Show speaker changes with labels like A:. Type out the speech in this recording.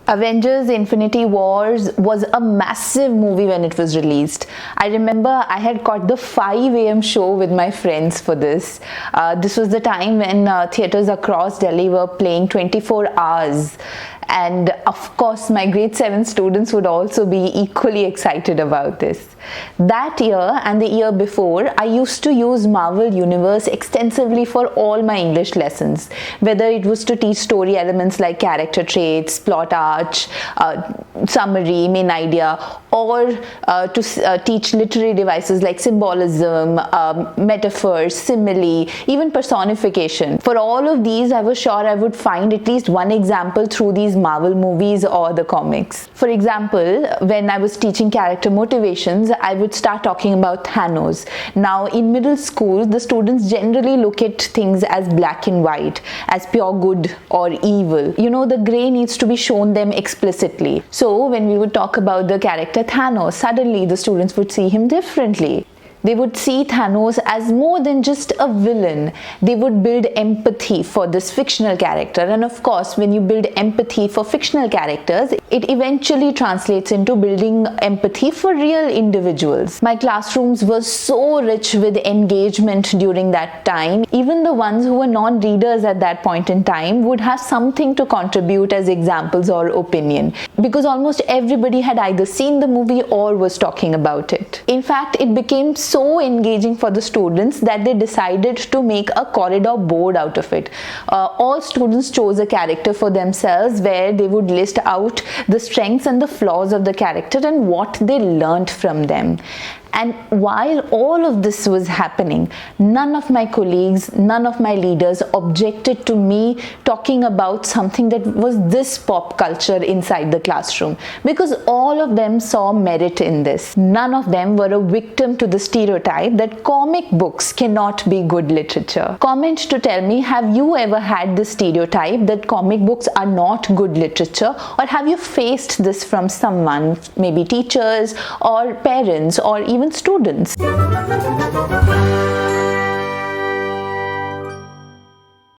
A: Avengers Infinity Wars was a massive movie when it was released. I remember I had caught the 5 a.m. show with my friends for this. This was the time when theatres across Delhi were playing 24 hours. And of course, my grade 7 students would also be equally excited about this. That year and the year before, I used to use Marvel Universe extensively for all my English lessons, whether it was to teach story elements like character traits, plot arch, summary, main idea, or to teach literary devices like symbolism, metaphors, simile, even personification. For all of these, I was sure I would find at least one example through these Marvel movies or the comics. For example, when I was teaching character motivations, I would start talking about Thanos. Now, in middle school, the students generally look at things as black and white, as pure good or evil. You know, the grey needs to be shown them explicitly. So, when we would talk about the character Thanos, suddenly the students would see him differently. They would see Thanos as more than just a villain. They would build empathy for this fictional character. And of course, when you build empathy for fictional characters, it eventually translates into building empathy for real individuals. My classrooms were so rich with engagement during that time. Even the ones who were non-readers at that point in time would have something to contribute as examples or opinion, because almost everybody had either seen the movie or was talking about it. In fact, it became so engaging for the students that they decided to make a corridor board out of it. All students chose a character for themselves where they would list out the strengths and the flaws of the character and what they learned from them. And while all of this was happening, none of my colleagues, none of my leaders objected to me talking about something that was this pop culture inside the classroom, because all of them saw merit in this. None of them were a victim to the stereotype that comic books cannot be good literature. Comment to tell me, have you ever had the stereotype that comic books are not good literature, or have you faced this from someone, maybe teachers or parents or even students?